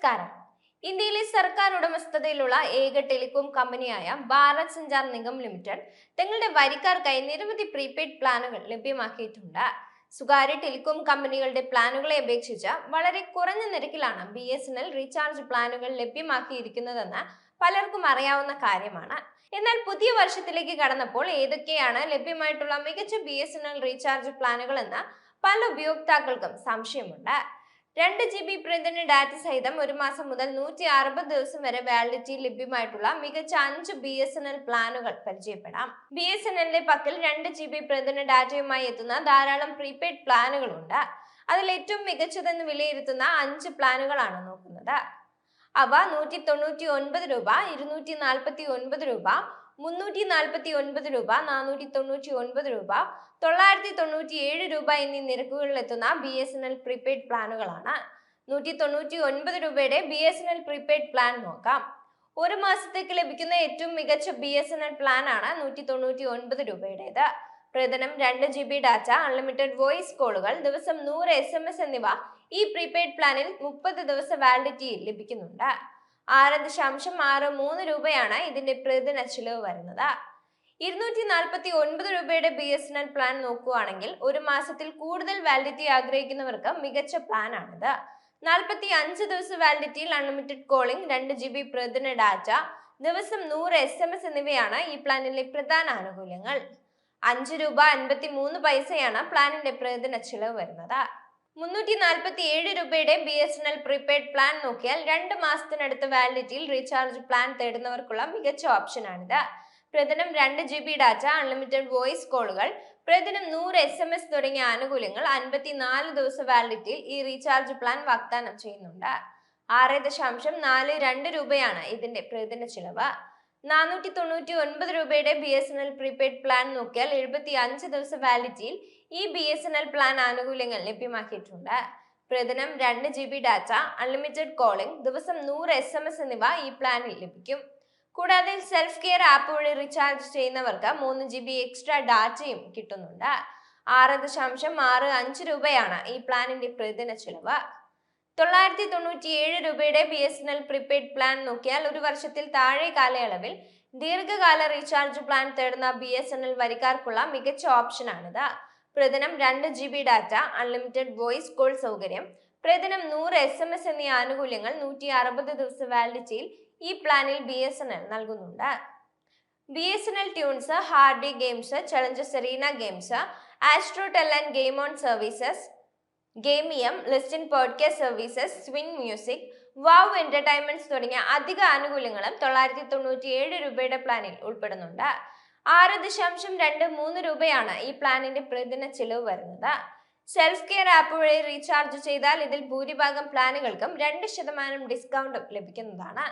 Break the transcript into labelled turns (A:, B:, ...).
A: നമസ്കാരം. ഇന്ത്യയിലെ സർക്കാർ ഉടമസ്ഥതയിലുള്ള ഏക ടെലികോം കമ്പനിയായ ഭാരത് സഞ്ചാർ നിഗം ലിമിറ്റഡ് തങ്ങളുടെ വരിക്കാർക്കായി നിരവധി പ്രീപെയ്ഡ് പ്ലാനുകൾ ലഭ്യമാക്കിയിട്ടുണ്ട്. സ്വകാര്യ ടെലികോം കമ്പനികളുടെ പ്ലാനുകളെ അപേക്ഷിച്ച് വളരെ കുറഞ്ഞ നിരക്കിലാണ് BSNL റീചാർജ് പ്ലാനുകൾ ലഭ്യമാക്കിയിരിക്കുന്നതെന്ന് പലർക്കും അറിയാവുന്ന കാര്യമാണ്. എന്നാൽ പുതിയ വർഷത്തിലേക്ക് കടന്നപ്പോൾ ഏതൊക്കെയാണ് ലഭ്യമായിട്ടുള്ള മികച്ച BSNL റീചാർജ് പ്ലാനുകൾ എന്ന് പല ഉപയോക്താക്കൾക്കും സംശയമുണ്ട്. 2 GB പ്രതിദിന ഡാറ്റ സഹിതം ഒരു മാസം മുതൽ 160 ദിവസം വരെ വാലിഡിറ്റി ലഭ്യമായിട്ടുള്ള മികച്ച 5 BSNL പ്ലാനുകൾ പരിചയപ്പെടാം. BSNLന്റെ പക്കൽ 2 GB പ്രതിദിന ഡാറ്റയുമായി എത്തുന്ന ധാരാളം പ്രീപെയ്ഡ് പ്ലാനുകളുണ്ട്. അതിൽ ഏറ്റവും മികച്ചതെന്ന് വിലയിരുത്തുന്ന 5 പ്ലാനുകളാണ് നോക്കുന്നത്. അവ 199 രൂപ, 249 രൂപ, 349 രൂപ, 499 രൂപ, 997 രൂപ എന്നീ നിരക്കുകളിൽ എത്തുന്ന BSNL പ്രീപെയ്ഡ് പ്ലാനുകളാണ്. 199 രൂപയുടെ BSNL പ്രീപെയ്ഡ് പ്ലാൻ നോക്കാം. ഒരു മാസത്തേക്ക് ലഭിക്കുന്ന ഏറ്റവും മികച്ച BSNL പ്ലാൻ ആണ് 199 രൂപയുടേത്. പ്രതിദിനം 2 GB ഡാറ്റ, അൺലിമിറ്റഡ് വോയിസ് കോളുകൾ, ദിവസം 100 SMS എന്നിവ ഈ പ്രീപെയ്ഡ് പ്ലാനിൽ 30 ദിവസ വാലിഡിറ്റിയിൽ ലഭിക്കുന്നുണ്ട്. 6.63 രൂപയാണ് ഇതിന്റെ പ്രതിദിന ചിലവ് വരുന്നത്. 249 രൂപയുടെ BSNL പ്ലാൻ നോക്കുകയാണെങ്കിൽ ഒരു മാസത്തിൽ കൂടുതൽ വാലിഡിറ്റി ആഗ്രഹിക്കുന്നവർക്ക് മികച്ച പ്ലാൻ ആണിത്. 45 ദിവസ വാലിഡിറ്റിയിൽ അൺലിമിറ്റഡ് കോളിംഗ്, 2 GB പ്രതിദിന ഡാറ്റ, ദിവസം 100 SMS എന്നിവയാണ് ഈ പ്ലാനിലെ പ്രധാന ആനുകൂല്യങ്ങൾ. 5 രൂപ 53 പൈസയാണ് പ്ലാനിന്റെ പ്രതിദിന ചിലവ് വരുന്നത്. 347 രൂപയുടെ BSNL പ്രീപെയ്ഡ് പ്ലാൻ നോക്കിയാൽ 2 മാസത്തിനടുത്ത വാലിഡിറ്റിയിൽ റീചാർജ് പ്ലാൻ തേടുന്നവർക്കുള്ള മികച്ച ഓപ്ഷനാണിത്. പ്രതിദിനം 2 GB ഡാറ്റ, അൺലിമിറ്റഡ് വോയിസ് കോളുകൾ, പ്രതിദിനം 100 SMS തുടങ്ങിയ ആനുകൂല്യങ്ങൾ 54 ദിവസ വാലിഡിറ്റിയിൽ ഈ റീചാർജ് പ്ലാൻ വാഗ്ദാനം ചെയ്യുന്നുണ്ട്. 6.42 രൂപയാണ് ഇതിന്റെ പ്രതിദിന ചിലവ്. 499 രൂപയുടെ BSNL പ്രീപെയ്ഡ് പ്ലാൻ നോക്കിയാൽ 75 ദിവസ വാലിഡിറ്റിയിൽ ഈ BSNL പ്ലാൻ ആനുകൂല്യങ്ങൾ ലഭ്യമാക്കിയിട്ടുണ്ട്. പ്രതിദിനം 2 GB ഡാറ്റ, അൺലിമിറ്റഡ് കോളിംഗ്, ദിവസം 100 SMS എന്നിവ ഈ പ്ലാനിൽ ലഭിക്കും. കൂടാതെ സെൽഫ് കെയർ ആപ്പ് വഴി റീചാർജ് ചെയ്യുന്നവർക്ക് 3 GB എക്സ്ട്രാ ഡാറ്റയും കിട്ടുന്നുണ്ട്. 6.65 രൂപയാണ് ഈ പ്ലാനിന്റെ പ്രതിദിന ചിലവ്. 997 രൂപയുടെ BSNL പ്രീപെയ്ഡ് പ്ലാൻ നോക്കിയാൽ ഒരു വർഷത്തിൽ താഴെ കാലയളവിൽ ദീർഘകാല റീചാർജ് പ്ലാൻ തേടുന്ന BSNL വരിക്കാർക്കുള്ള മികച്ച ഓപ്ഷനാണിത്. പ്രതിദിനം 2 GB data, unlimited voice call സൗകര്യം, പ്രതിദിനം 100 SMS എന്നീ ആനുകൂല്യങ്ങൾ 160 ദിവസ വാലിഡിറ്റിയിൽ ഈ പ്ലാനിൽ BSNL നൽകുന്നുണ്ട്. BSNL tunes, Hardy games, challenges arena games, astro tell and game on services, Gameium, listen podcast services, swing music, wow entertainments തുടങ്ങിയ അധിക ആനുകൂല്യങ്ങളും 997 രൂപയുടെ പ്ലാനിൽ ഉൾപ്പെടുന്നുണ്ട്. 6.23 രൂപയാണ് ഈ പ്ലാനിന്റെ പ്രതിദിന ചിലവ് വരുന്നത്. സെൽഫ് കെയർ ആപ്പ് വഴി റീചാർജ് ചെയ്താൽ ഇതിൽ ഭൂരിഭാഗം പ്ലാനുകൾക്കും 2% ഡിസ്കൗണ്ടും ലഭിക്കുന്നതാണ്.